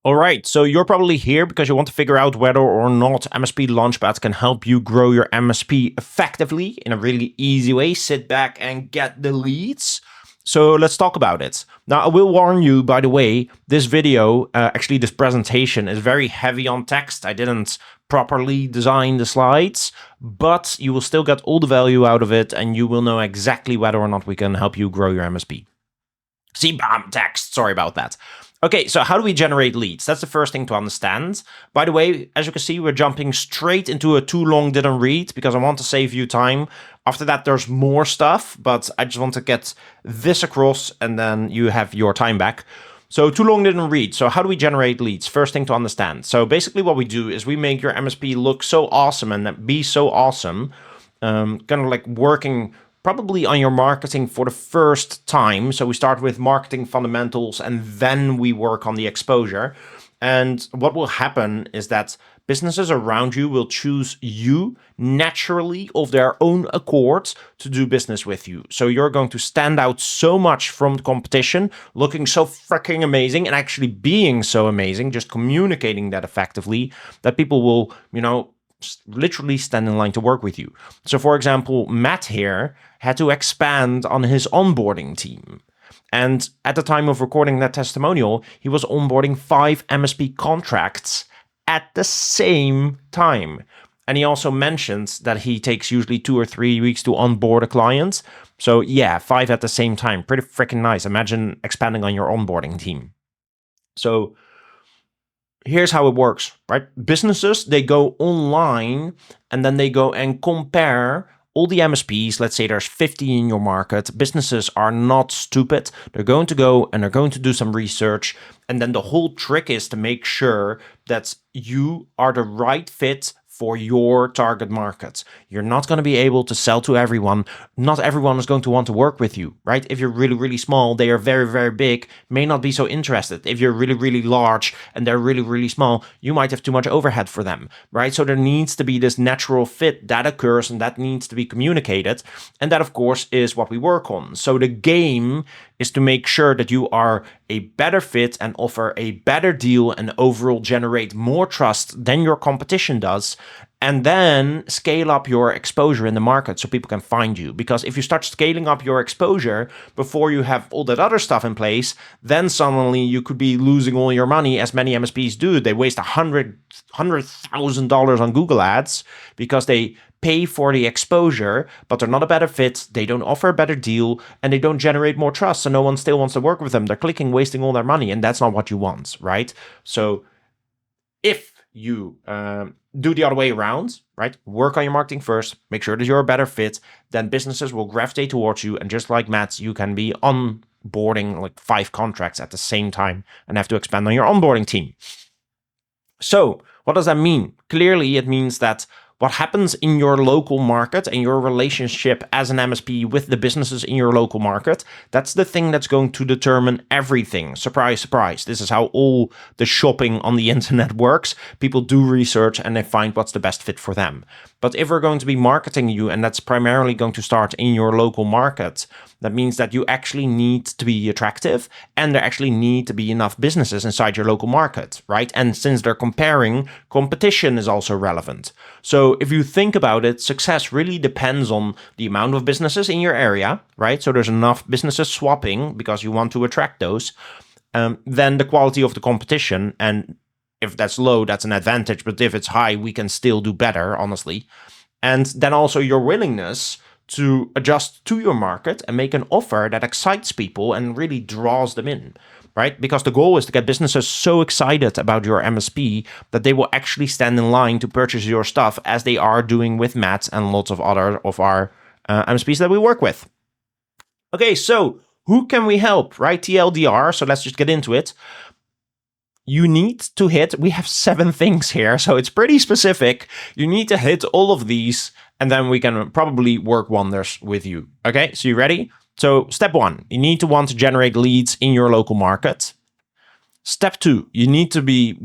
All right, so you're probably here because you want to figure out whether or not MSP Launchpad can help you grow your MSP effectively in a really easy way. Sit back and get the leads. So let's talk about it. Now, I will warn you, by the way, this video, actually this presentation is very heavy on text. I didn't properly design the slides, but you will still get all the value out of it and you will know exactly whether or not we can help you grow your MSP. See, bam, text, sorry about that. Okay, so how do we generate leads? That's the first thing to understand. By the way, as you can see, we're jumping straight into a too long didn't read because I want to save you time. After that, there's more stuff, but I just want to get this across and then you have your time back. So too long didn't read. So how do we generate leads? First thing to understand. So basically what we do is we make your MSP look so awesome and be so awesome, kind of like working probably on your marketing for the first time. So we start with marketing fundamentals and then we work on the exposure. And what will happen is that businesses around you will choose you naturally of their own accord to do business with you. So you're going to stand out so much from the competition, looking so freaking amazing and actually being so amazing, just communicating that effectively, that people will, literally stand in line to work with you. So for example, Matt here had to expand on his onboarding team. And at the time of recording that testimonial, he was onboarding 5 MSP contracts at the same time. And he also mentions that he takes usually 2 or 3 weeks to onboard a client. So yeah, 5 at the same time. Pretty freaking nice. Imagine expanding on your onboarding team. So here's how it works, right? Businesses, they go online and then they go and compare all the MSPs. Let's say there's 50 in your market. Businesses are not stupid. They're going to go and they're going to do some research. And then the whole trick is to make sure that you are the right fit for your target market. You're not going to be able to sell to everyone. Not everyone is going to want to work with you, right? If you're really, really small, they are very, very big, may not be so interested. If you're really, really large and they're really, really small, you might have too much overhead for them, right? So there needs to be this natural fit that occurs and that needs to be communicated. And that, of course, is what we work on. So the game is to make sure that you are a better fit and offer a better deal and overall generate more trust than your competition does. And then scale up your exposure in the market so people can find you. Because if you start scaling up your exposure before you have all that other stuff in place, then suddenly you could be losing all your money, as many MSPs do. They waste $100,000 on Google ads because they pay for the exposure, but they're not a better fit. They don't offer a better deal and they don't generate more trust. So no one still wants to work with them. They're clicking, wasting all their money. And that's not what you want, right? So if you do the other way around, right? Work on your marketing first, make sure that you're a better fit, then businesses will gravitate towards you. And just like Matt, you can be onboarding like 5 contracts at the same time and have to expand on your onboarding team. So what does that mean? Clearly, it means that what happens in your local market and your relationship as an MSP with the businesses in your local market, that's the thing that's going to determine everything. Surprise, surprise. This is how all the shopping on the internet works. People do research and they find what's the best fit for them. But if we're going to be marketing you, and that's primarily going to start in your local market, that means that you actually need to be attractive and there actually need to be enough businesses inside your local market, right? And since they're comparing, competition is also relevant. So if you think about it, success really depends on the amount of businesses in your area, right? So there's enough businesses swapping because you want to attract those. Then the quality of the competition, and if that's low, that's an advantage. But if it's high, we can still do better, honestly. And then also your willingness to adjust to your market and make an offer that excites people and really draws them in, right? Because the goal is to get businesses so excited about your MSP that they will actually stand in line to purchase your stuff, as they are doing with Matt and lots of other of our MSPs that we work with. Okay, so who can we help, right? TLDR, so let's just get into it. You need to hit, we have 7 things here, so it's pretty specific. You need to hit all of these, and then we can probably work wonders with you. Okay, so you ready? So step 1, you need to want to generate leads in your local market. Step 2, you need to be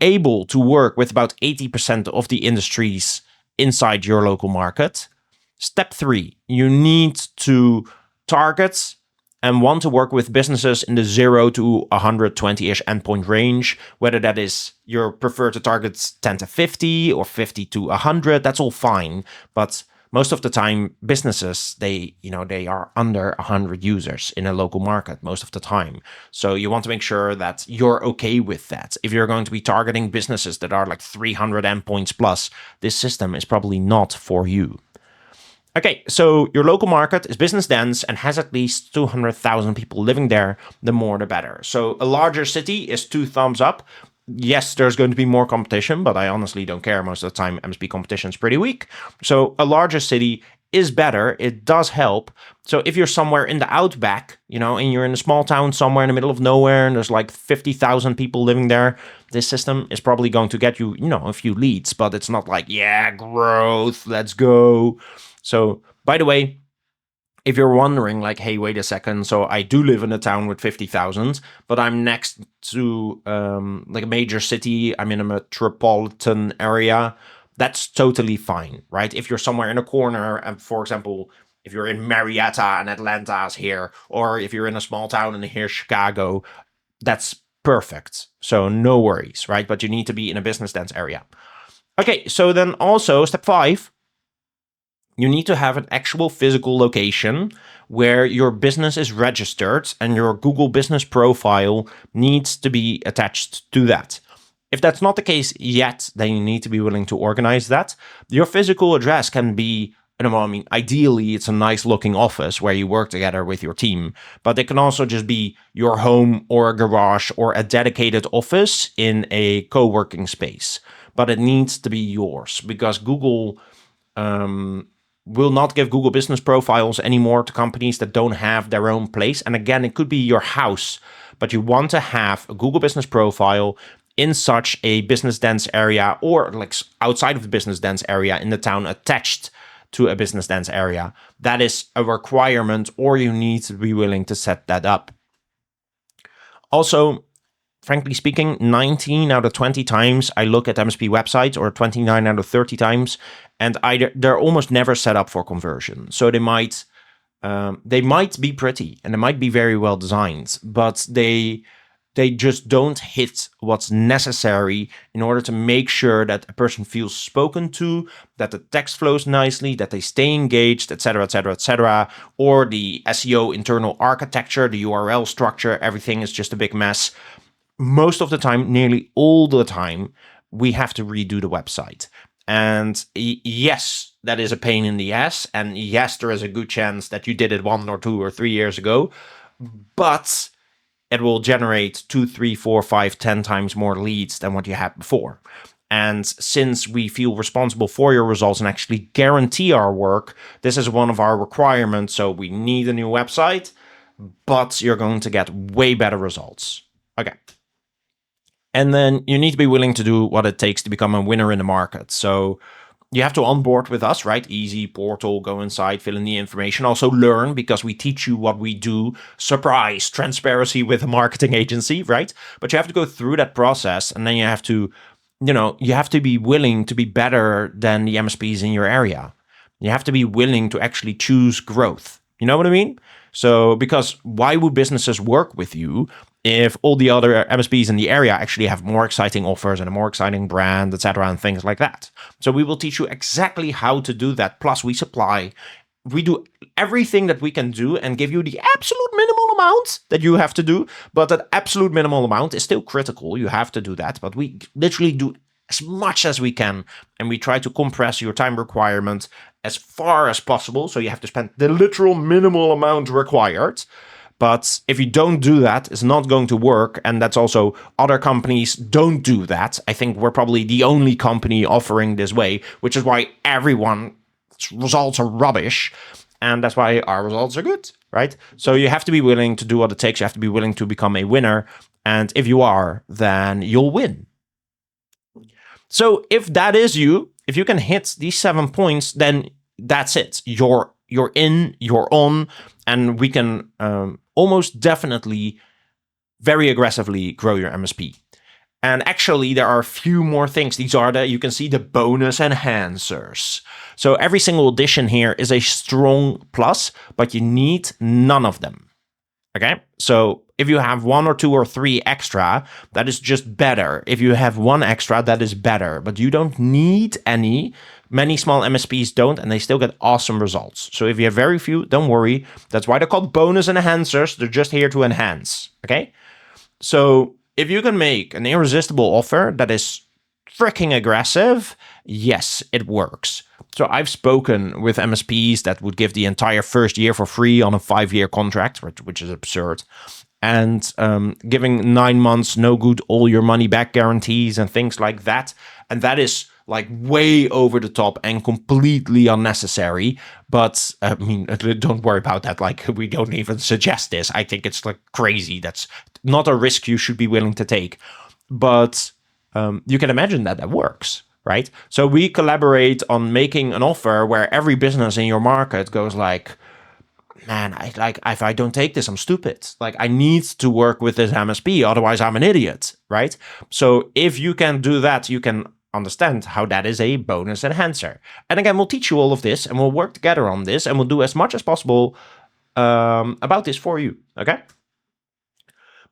able to work with about 80% of the industries inside your local market. Step 3, you need to target and want to work with businesses in the 0 to 120-ish endpoint range, whether that is you prefer to target 10 to 50 or 50 to 100, that's all fine. But most of the time, businesses, they are under 100 users in a local market most of the time. So you want to make sure that you're okay with that. If you're going to be targeting businesses that are like 300 endpoints plus, this system is probably not for you. Okay, so your local market is business dense and has at least 200,000 people living there. The more the better. So a larger city is 2 thumbs up. Yes, there's going to be more competition, but I honestly don't care. Most of the time, MSP competition is pretty weak. So a larger city is better. It does help. So if you're somewhere in the outback, and you're in a small town somewhere in the middle of nowhere, and there's like 50,000 people living there, this system is probably going to get you, a few leads, but it's not like, yeah, growth, let's go. So, by the way, if you're wondering, like, hey, wait a second, so I do live in a town with 50,000, but I'm next to like a major city, I'm in a metropolitan area, that's totally fine, right? If you're somewhere in a corner, and for example, if you're in Marietta and Atlanta's here, or if you're in a small town and here's Chicago, that's perfect. So no worries, right? But you need to be in a business dense area. Okay, so then also step 5, you need to have an actual physical location where your business is registered and your Google business profile needs to be attached to that. If that's not the case yet, then you need to be willing to organize that. Your physical address can be, ideally it's a nice looking office where you work together with your team, but it can also just be your home or a garage or a dedicated office in a co-working space. But it needs to be yours because Google will not give Google business profiles anymore to companies that don't have their own place. And again, it could be your house, but you want to have a Google business profile in such a business dense area or like outside of the business dense area in the town attached to a business dense area. That is a requirement, or you need to be willing to set that up. Also, frankly speaking, 19 out of 20 times I look at MSP websites, or 29 out of 30 times, and they're almost never set up for conversion. So they might be pretty and they might be very well designed, but they just don't hit what's necessary in order to make sure that a person feels spoken to, that the text flows nicely, that they stay engaged, etc., etc., etc., or the SEO internal architecture, the URL structure, everything is just a big mess. Most of the time, nearly all the time, we have to redo the website. And yes, that is a pain in the ass. And yes, there is a good chance that you did it 1 or 2 or 3 years ago, but it will generate 2, 3, 4, 5, 10 times more leads than what you had before. And since we feel responsible for your results and actually guarantee our work, this is one of our requirements. So we need a new website, but you're going to get way better results. Okay. And then you need to be willing to do what it takes to become a winner in the market. So you have to onboard with us, right? Easy portal, go inside, fill in the information. Also learn, because we teach you what we do. Surprise, transparency with a marketing agency, right? But you have to go through that process, and then you have to, you have to be willing to be better than the MSPs in your area. You have to be willing to actually choose growth. You know what I mean? So, because why would businesses work with you if all the other MSPs in the area actually have more exciting offers and a more exciting brand, etc., and things like that? So we will teach you exactly how to do that. Plus, we do everything that we can do and give you the absolute minimal amount that you have to do. But that absolute minimal amount is still critical. You have to do that. But we literally do as much as we can, and we try to compress your time requirement as far as possible. So you have to spend the literal minimal amount required. But if you don't do that, it's not going to work. And that's also, other companies don't do that. I think we're probably the only company offering this way, which is why everyone's results are rubbish. And that's why our results are good, right? So you have to be willing to do what it takes. You have to be willing to become a winner. And if you are, then you'll win. So if that is you, if you can hit these 7 points, then that's it. You're in, you're on, and we can almost definitely very aggressively grow your MSP. And actually, there are a few more things. These are you can see the bonus enhancers. So every single addition here is a strong plus, but you need none of them. Okay, so if you have 1 or 2 or 3 extra, that is just better. If you have 1 extra, that is better. But you don't need any. Many small MSPs don't, and they still get awesome results. So if you have very few, don't worry. That's why they're called bonus enhancers. They're just here to enhance. Okay, so if you can make an irresistible offer that is freaking aggressive, yes, it works. So I've spoken with MSPs that would give the entire first year for free on a 5-year contract, which is absurd, and giving 9 months no good all your money back guarantees and things like that. And that is like way over the top and completely unnecessary. But I mean, don't worry about that. Like, we don't even suggest this. I think it's like crazy. That's not a risk you should be willing to take. But you can imagine that works, right? So we collaborate on making an offer where every business in your market goes like, man, if I don't take this, I'm stupid. Like, I need to work with this MSP, otherwise I'm an idiot, right? So if you can do that, you can understand how that is a bonus enhancer. And again, we'll teach you all of this, and we'll work together on this, and we'll do as much as possible about this for you, okay?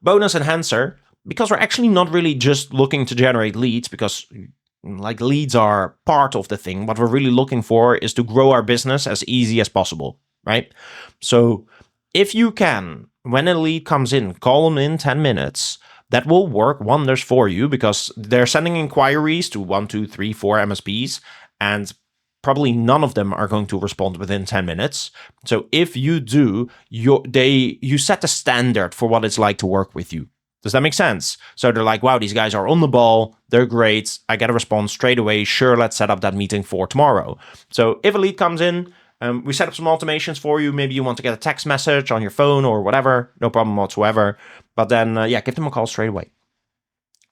Bonus enhancer, because we're actually not really just looking to generate leads, because like leads are part of the thing. What we're really looking for is to grow our business as easy as possible, right? So if you can, when a lead comes in, call them in 10 minutes, that will work wonders for you, because they're sending inquiries to 1, 2, 3, 4 MSPs, and probably none of them are going to respond within 10 minutes. So if you do, you set the standard for what it's like to work with you. Does that make sense? So they're like, wow, these guys are on the ball. They're great. I get a response straight away. Sure, let's set up that meeting for tomorrow. So if a lead comes in, we set up some automations for you. Maybe you want to get a text message on your phone or whatever. No problem whatsoever. But then, give them a call straight away.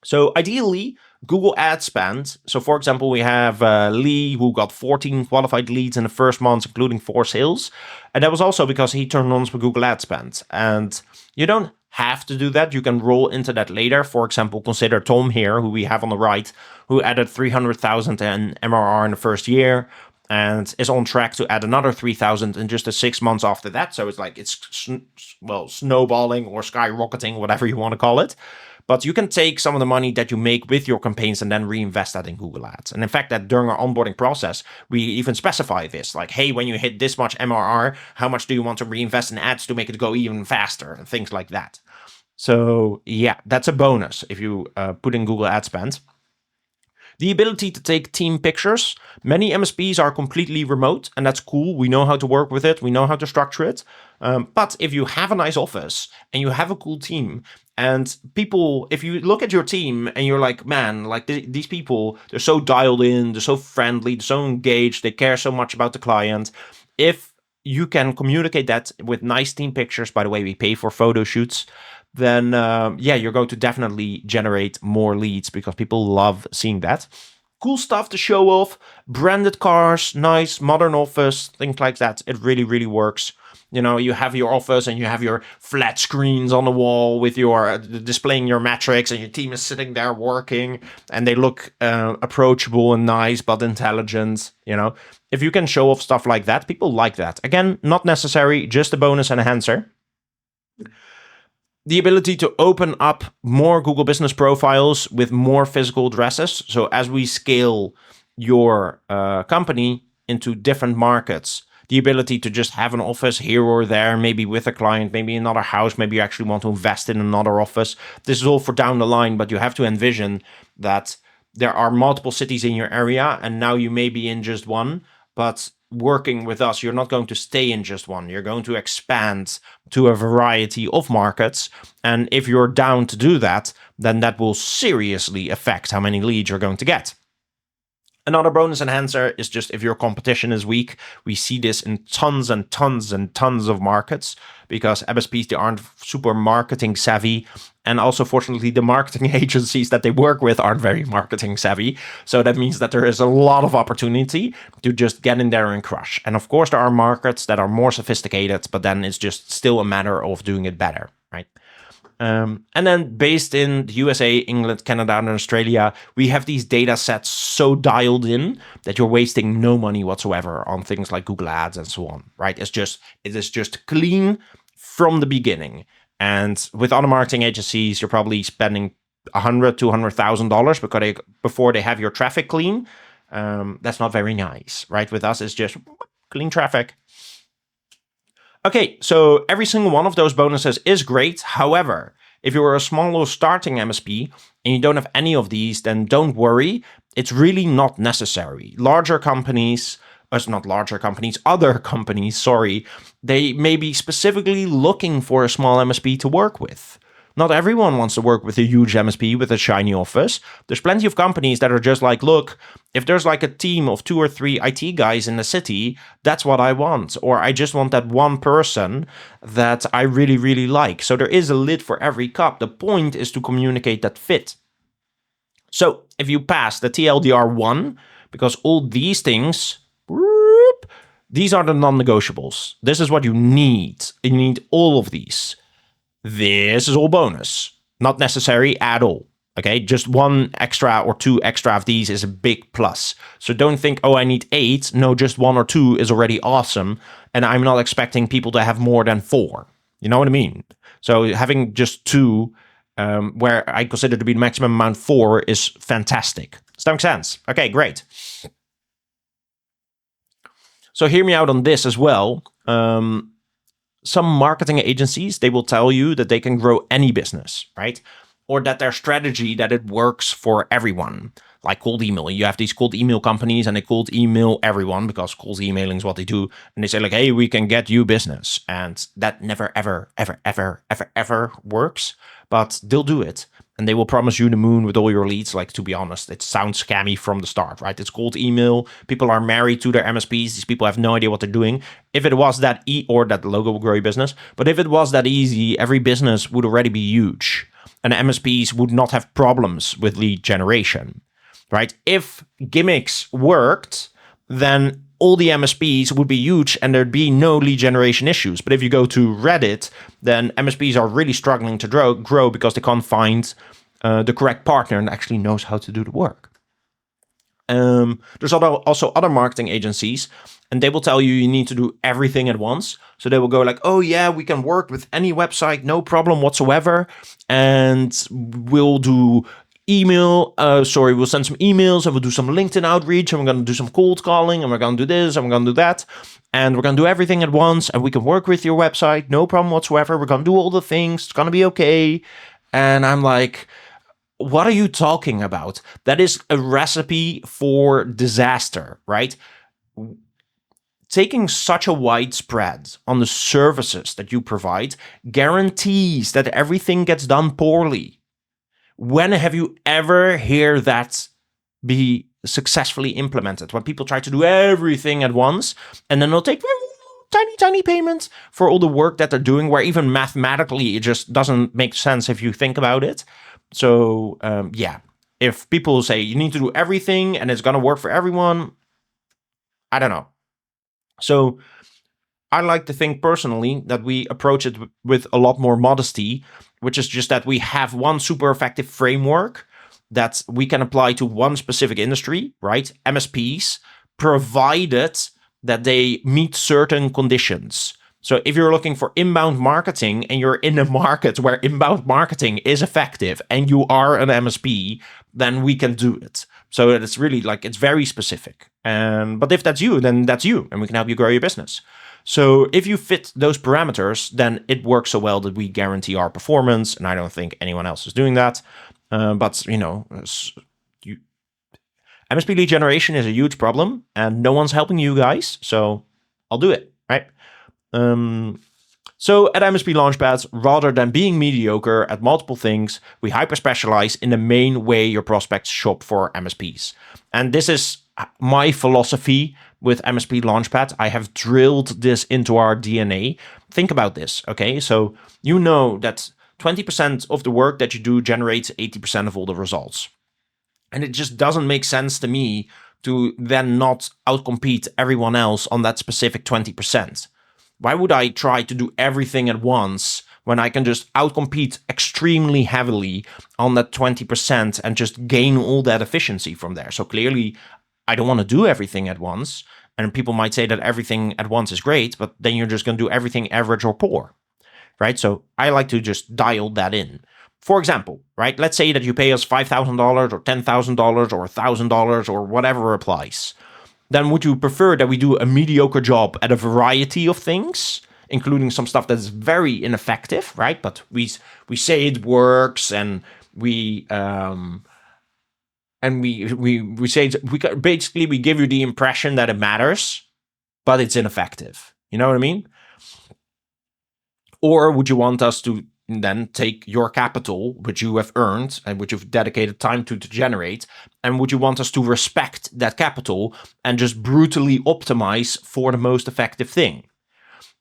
So ideally, Google ad spend. So for example, we have Lee, who got 14 qualified leads in the first month, including 4 sales. And that was also because he turned on some Google ad spend. And you don't have to do that. You can roll into that later. For example, consider Tom here, who we have on the right, who added 300,000 in MRR in the first year, and is on track to add another 3,000 in just the 6 months after that. So it's like it's snowballing or skyrocketing, whatever you want to call it. But you can take some of the money that you make with your campaigns and then reinvest that in Google Ads. And in fact, that during our onboarding process, we even specify this, like, hey, when you hit this much MRR, how much do you want to reinvest in ads to make it go even faster, and things like that. So yeah, that's a bonus if you put in Google ad spend. The ability to take team pictures. Many MSPs are completely remote, and that's cool. We know how to work with it. We know how to structure it. But if you have a nice office and you have a cool team, and people, if you look at your team and you're like, man, like these people, they're so dialed in, they're so friendly, they're so engaged, they care so much about the client. If you can communicate that with nice team pictures, by the way, we pay for photo shoots, then you're going to definitely generate more leads, because people love seeing that. Cool stuff to show off, branded cars, nice modern office, things like that. It really, really works. You know, you have your office and you have your flat screens on the wall with your displaying your metrics, and your team is sitting there working, and they look approachable and nice but intelligent. You know, if you can show off stuff like that, people like that. Again, not necessary, just a bonus enhancer. The ability to open up more Google business profiles with more physical addresses. So as we scale your company into different markets, the ability to just have an office here or there, maybe with a client, maybe another house, maybe you actually want to invest in another office. This is all for down the line, but you have to envision that there are multiple cities in your area, and now you may be in just one, but working with us, you're not going to stay in just one. You're going to expand to a variety of markets. And if you're down to do that, then that will seriously affect how many leads you're going to get. Another bonus enhancer is just if your competition is weak. We see this in tons and tons and tons of markets, because MSPs, they aren't super marketing savvy. And also, fortunately, the marketing agencies that they work with aren't very marketing savvy. So that means that there is a lot of opportunity to just get in there and crush. And of course, there are markets that are more sophisticated, but then it's just still a matter of doing it better, right? And then based in the USA, England, Canada, and Australia, we have these data sets so dialed in that you're wasting no money whatsoever on things like Google Ads and so on, right? It is just clean, from the beginning. And with other marketing agencies, you're probably spending $100,000 to $200,000 before they have your traffic clean. That's not very nice, right? With us, it's just clean traffic. Okay, so every single one of those bonuses is great. However, if you're a small or starting MSP and you don't have any of these, then don't worry. It's really not necessary. Larger companies, other companies, they may be specifically looking for a small MSP to work with. Not everyone wants to work with a huge MSP with a shiny office. There's plenty of companies that are just like, look, if there's like a team of 2 or 3 IT guys in the city, that's what I want. Or I just want that one person that I really, really like. So there is a lid for every cup. The point is to communicate that fit. So if you pass the TLDR 1, because all these things, these are the non-negotiables. This is what you need. You need all of these. This is all bonus, not necessary at all. Okay, just 1 extra or 2 extra of these is a big plus. So don't think, oh, I need 8. No, just 1 or 2 is already awesome. And I'm not expecting people to have more than 4. You know what I mean? So having just 2, where I consider to be the maximum amount 4, is fantastic. Does that make sense? Okay, great. So hear me out on this as well. Some marketing agencies, they will tell you that they can grow any business, right? Or that their strategy, that it works for everyone. Like cold email. You have these cold email companies and they cold email everyone because cold emailing is what they do. And they say like, hey, we can get you business. And that never, ever, ever, ever, ever, ever works. But they'll do it. And they will promise you the moon with all your leads. Like, to be honest, it sounds scammy from the start, right? It's cold email. People are married to their MSPs. These people have no idea what they're doing. If it was that or that logo will grow your business. But if it was that easy, every business would already be huge. And MSPs would not have problems with lead generation, right? If gimmicks worked, then all the MSPs would be huge and there'd be no lead generation issues. But if you go to Reddit, then MSPs are really struggling to grow because they can't find the correct partner and actually knows how to do the work. There's also other marketing agencies, and they will tell you need to do everything at once. So they will go like, oh yeah, we can work with any website, no problem whatsoever. And we'll do we'll send some emails and we'll do some LinkedIn outreach and we're going to do some cold calling and we're going to do this and we're going to do that. And we're going to do everything at once and we can work with your website, no problem whatsoever. We're going to do all the things. It's going to be okay. And I'm like, what are you talking about? That is a recipe for disaster, right? Taking such a wide spread on the services that you provide guarantees that everything gets done poorly. When have you ever heard that be successfully implemented? When people try to do everything at once and then they'll take tiny payments for all the work that they're doing, where even mathematically it just doesn't make sense if you think about it. So if people say you need to do everything and it's going to work for everyone, I don't know. So I like to think personally that we approach it with a lot more modesty, which is just that we have one super effective framework that we can apply to one specific industry, right? MSPs, provided that they meet certain conditions. So if you're looking for inbound marketing and you're in a market where inbound marketing is effective and you are an MSP, then we can do it. So it's really like, it's very specific. But if that's you, then that's you, and we can help you grow your business. So if you fit those parameters, then it works so well that we guarantee our performance. And I don't think anyone else is doing that. But MSP lead generation is a huge problem and no one's helping you guys. So I'll do it, right? So at MSP Launchpad, rather than being mediocre at multiple things, we hyper specialize in the main way your prospects shop for MSPs. And this is my philosophy with MSP Launchpad. I have drilled this into our DNA. Think about this, okay? So you know that 20% of the work that you do generates 80% of all the results. And it just doesn't make sense to me to then not outcompete everyone else on that specific 20%. Why would I try to do everything at once when I can just outcompete extremely heavily on that 20% and just gain all that efficiency from there? So clearly, I don't want to do everything at once. And people might say that everything at once is great, but then you're just going to do everything average or poor. right? So I like to just dial that in. For example, right? Let's say that you pay us $5,000 or $10,000 or $1,000 or whatever applies. Then would you prefer that we do a mediocre job at a variety of things, including some stuff that's very ineffective, right? But we say it works, and we say basically we give you the impression that it matters, but it's ineffective. You know what I mean? Or would you want us to then take your capital, which you have earned and which you've dedicated time to generate, and would you want us to respect that capital and just brutally optimize for the most effective thing?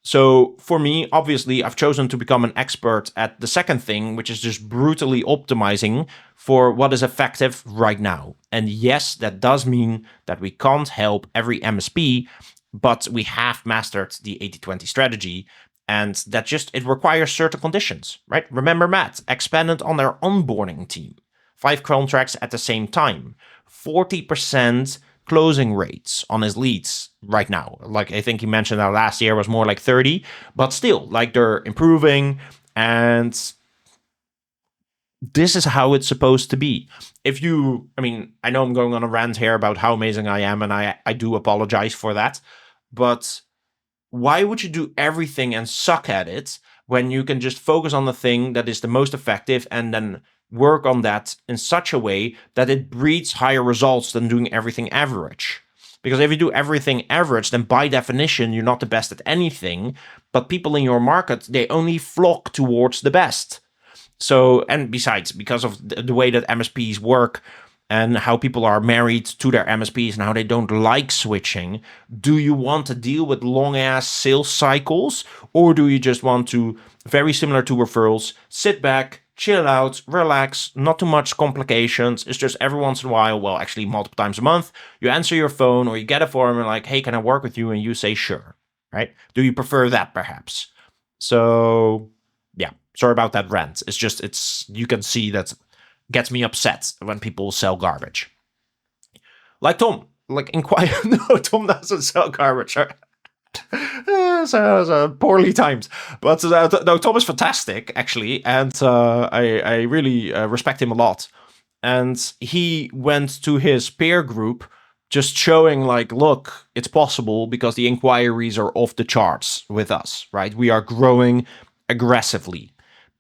So for me, obviously, I've chosen to become an expert at the second thing, which is just brutally optimizing for what is effective right now. And yes, that does mean that we can't help every MSP, but we have mastered the 80-20 strategy. And that just, it requires certain conditions, right? Remember Matt expanded on their onboarding team. 5 contracts at the same time. 40% closing rates on his leads right now. Like, I think he mentioned that last year was more like 30, but still, like, they're improving, and this is how it's supposed to be. I know I'm going on a rant here about how amazing I am, and I do apologize for that, but why would you do everything and suck at it when you can just focus on the thing that is the most effective and then work on that in such a way that it breeds higher results than doing everything average? Because if you do everything average, then by definition, you're not the best at anything, but people in your market, they only flock towards the best. So, and besides, because of the way that MSPs work and how people are married to their MSPs and how they don't like switching, do you want to deal with long-ass sales cycles, or do you just want to, very similar to referrals, sit back, chill out, relax, not too much complications. It's just every once in a while, well, actually multiple times a month, you answer your phone or you get a form and like, hey, can I work with you? And you say, sure, right? Do you prefer that perhaps? So yeah, sorry about that rant. You can see that gets me upset when people sell garbage. Like Tom, like inquire. No, Tom doesn't sell garbage. So poorly timed, but no, Tom is fantastic actually, and I really respect him a lot. And he went to his peer group, just showing like, look, it's possible because the inquiries are off the charts with us, right? We are growing aggressively,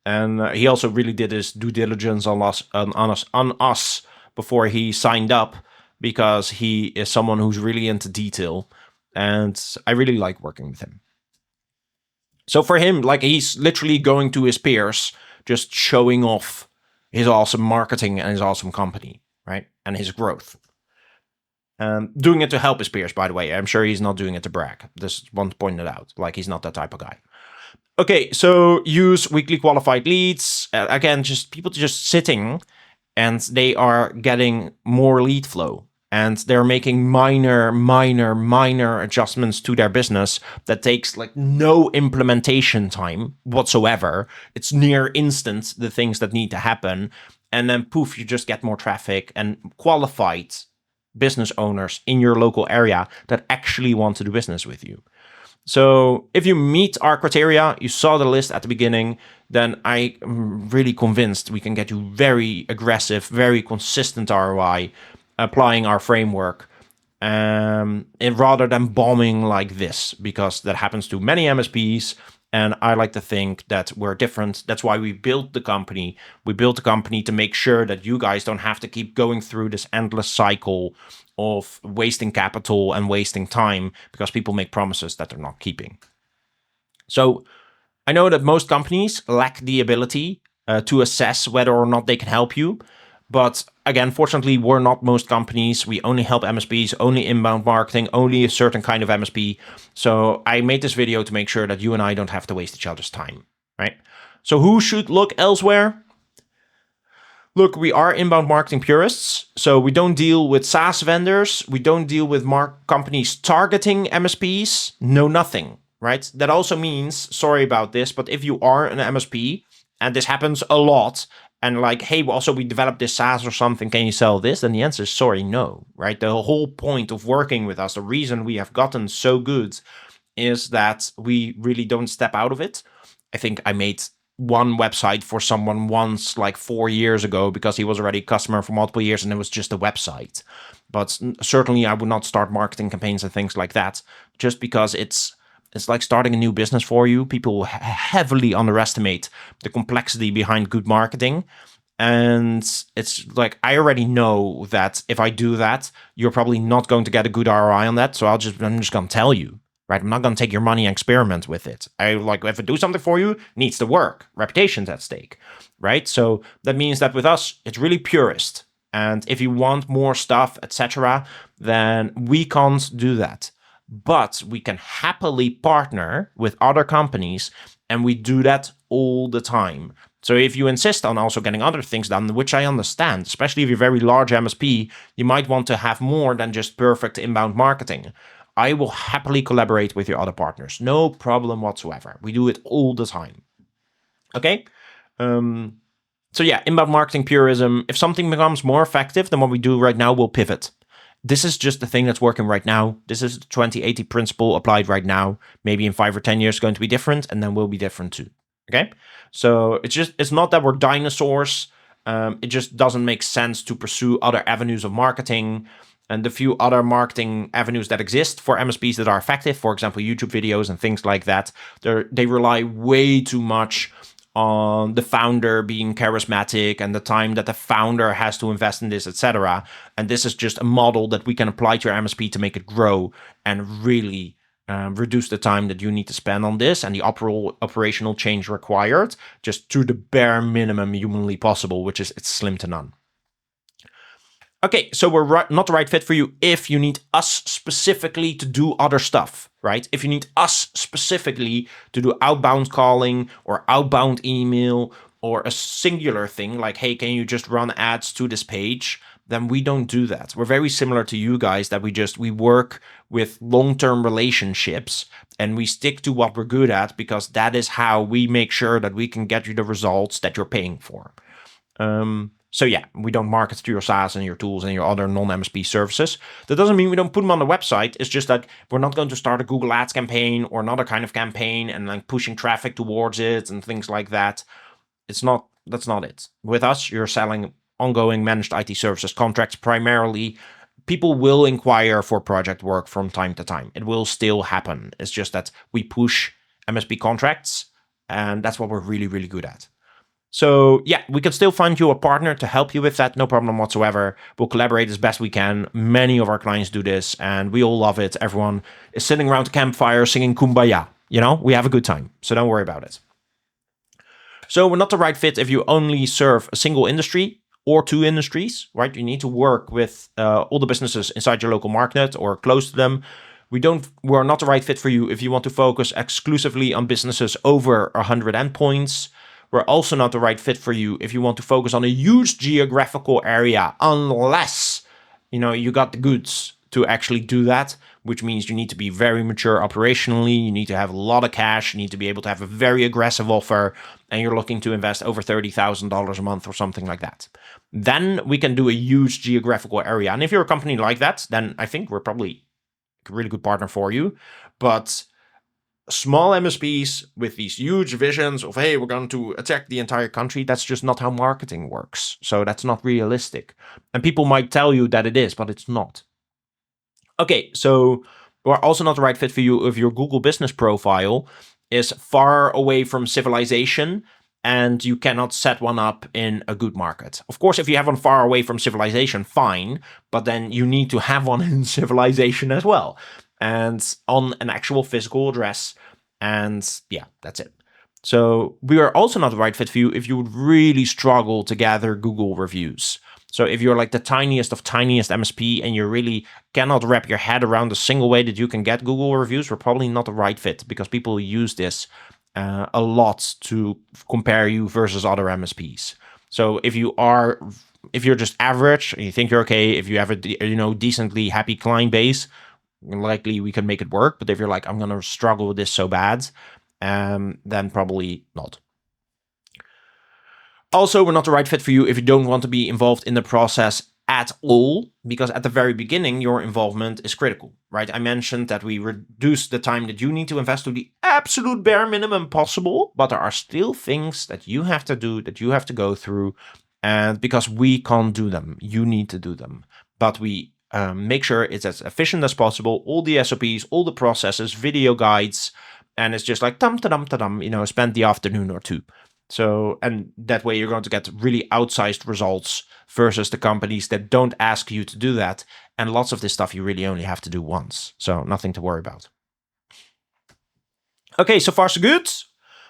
and he also really did his due diligence on us before he signed up, because he is someone who's really into detail. And I really like working with him. So for him, like, he's literally going to his peers, just showing off his awesome marketing and his awesome company, right? And his growth. Doing it to help his peers, by the way. I'm sure he's not doing it to brag. Just want to point it out. Like, he's not that type of guy. Okay, so use weekly qualified leads. Again, just people just sitting, and they are getting more lead flow. And they're making minor adjustments to their business that takes like no implementation time whatsoever. It's near instant, the things that need to happen. And then poof, you just get more traffic and qualified business owners in your local area that actually want to do business with you. So if you meet our criteria, you saw the list at the beginning, then I'm really convinced we can get you very aggressive, very consistent ROI, applying our framework, rather than bombing like this, because that happens to many MSPs. And I like to think that we're different. That's why we built the company. We built the company to make sure that you guys don't have to keep going through this endless cycle of wasting capital and wasting time because people make promises that they're not keeping. So I know that most companies lack the ability to assess whether or not they can help you. But again, fortunately, we're not most companies. We only help MSPs, only inbound marketing, only a certain kind of MSP. So I made this video to make sure that you and I don't have to waste each other's time, right? So who should look elsewhere? Look, we are inbound marketing purists. So we don't deal with SaaS vendors. We don't deal with companies targeting MSPs. No, nothing, right? That also means, sorry about this, but if you are an MSP, and this happens a lot, and like, hey, also we developed this SaaS or something, can you sell this? Then the answer is sorry, no, right? The whole point of working with us, the reason we have gotten so good is that we really don't step out of it. I think I made one website for someone once, like 4 years ago, because he was already a customer for multiple years and it was just a website. But certainly I would not start marketing campaigns and things like that, just because it's like starting a new business for you. People heavily underestimate the complexity behind good marketing. And it's like, I already know that if I do that, you're probably not going to get a good ROI on that. So I'm just going to tell you, right? I'm not going to take your money and experiment with it. If I do something for you, it needs to work. Reputation's at stake, right? So that means that with us, it's really purist. And if you want more stuff, etc., then we can't do that. But we can happily partner with other companies, and we do that all the time. So if you insist on also getting other things done, which I understand, especially if you're a very large MSP, you might want to have more than just perfect inbound marketing. I will happily collaborate with your other partners. No problem whatsoever. We do it all the time. Okay? So yeah, inbound marketing purism. If something becomes more effective than what we do right now, we'll pivot. This is just the thing that's working right now. This is the 2080 principle applied right now. Maybe in 5 or 10 years it's going to be different, and then we'll be different too. Okay? So it's not that we're dinosaurs. It just doesn't make sense to pursue other avenues of marketing. And the few other marketing avenues that exist for MSPs that are effective, for example, YouTube videos and things like that, they rely way too much on the founder being charismatic and the time that the founder has to invest in this, etc. And this is just a model that we can apply to your MSP to make it grow and really reduce the time that you need to spend on this and the operational change required, just to the bare minimum humanly possible, which is it's slim to none. Okay, so we're not the right fit for you if you need us specifically to do other stuff, right? If you need us specifically to do outbound calling or outbound email or a singular thing like, hey, can you just run ads to this page? Then we don't do that. We're very similar to you guys, that we work with long-term relationships and we stick to what we're good at, because that is how we make sure that we can get you the results that you're paying for. So yeah, we don't market to your SaaS and your tools and your other non-MSP services. That doesn't mean we don't put them on the website. It's just that we're not going to start a Google Ads campaign or another kind of campaign and like pushing traffic towards it and things like that. That's not it. With us, you're selling ongoing managed IT services contracts primarily. People will inquire for project work from time to time. It will still happen. It's just that we push MSP contracts, and that's what we're really, really good at. So yeah, we can still find you a partner to help you with that, no problem whatsoever. We'll collaborate as best we can. Many of our clients do this, and we all love it. Everyone is sitting around the campfire singing Kumbaya. We have a good time, so don't worry about it. So we're not the right fit if you only serve a single industry or 2 industries, right? You need to work with all the businesses inside your local market or close to them. We're not the right fit for you if you want to focus exclusively on businesses over 100 endpoints. We're also not the right fit for you if you want to focus on a huge geographical area, unless, you got the goods to actually do that, which means you need to be very mature operationally, you need to have a lot of cash, you need to be able to have a very aggressive offer, and you're looking to invest over $30,000 a month or something like that. Then we can do a huge geographical area. And if you're a company like that, then I think we're probably a really good partner for you. But small MSPs with these huge visions of, hey, we're going to attack the entire country, that's just not how marketing works. So that's not realistic. And people might tell you that it is, but it's not. Okay, so we're also not the right fit for you if your Google business profile is far away from civilization and you cannot set one up in a good market. Of course, if you have one far away from civilization, fine, but then you need to have one in civilization as well, and on an actual physical address. And yeah, that's it. So we are also not the right fit for you if you would really struggle to gather Google reviews. So if you're like the tiniest of tiniest MSP and you really cannot wrap your head around a single way that you can get Google reviews, we're probably not the right fit, because people use this a lot to compare you versus other MSPs. So if you're just average and you think you're okay, if you have a decently happy client base, likely we can make it work. But if you're like, I'm going to struggle with this so bad, then probably not. Also, we're not the right fit for you if you don't want to be involved in the process at all, because at the very beginning, your involvement is critical, right? I mentioned that we reduce the time that you need to invest to the absolute bare minimum possible, but there are still things that you have to do, that you have to go through, and because we can't do them, you need to do them. But we make sure it's as efficient as possible, all the SOPs, all the processes, video guides, and it's just like dum-ta-dum-ta-dum, spend the afternoon or two. So, and that way you're going to get really outsized results versus the companies that don't ask you to do that. And lots of this stuff you really only have to do once. So nothing to worry about. Okay, so far so good.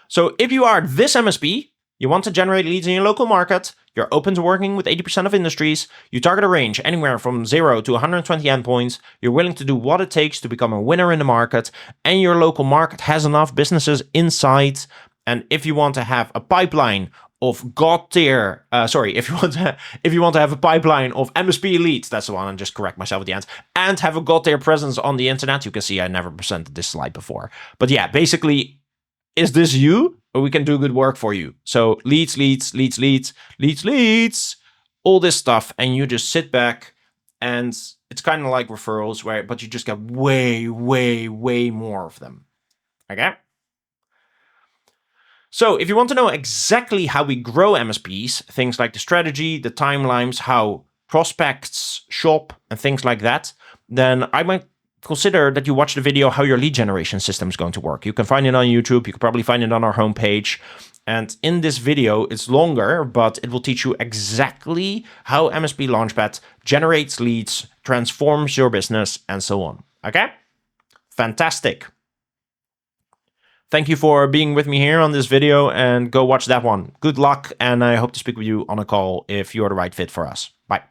So if you are this MSP, you want to generate leads in your local market, you're open to working with 80% of industries, you target a range anywhere from 0 to 120 endpoints, you're willing to do what it takes to become a winner in the market, and your local market has enough businesses inside. And if you want to have a pipeline of God tier, if you want to have a pipeline of MSP leads, that's the one, and just correct myself at the end, and have a God tier presence on the internet. You can see I never presented this slide before. But yeah, basically, is this you? We can do good work for you. So leads, all this stuff, and you just sit back, and it's kind of like referrals, but you just get way, way, way more of them. Okay? So if you want to know exactly how we grow MSPs, things like the strategy, the timelines, how prospects shop, and things like that, then I might consider that you watch the video how your lead generation system is going to work. You can find it on YouTube. You can probably find it on our homepage. And in this video, it's longer, but it will teach you exactly how MSP Launchpad generates leads, transforms your business, and so on. Okay? Fantastic. Thank you for being with me here on this video, and go watch that one. Good luck, and I hope to speak with you on a call if you're the right fit for us. Bye.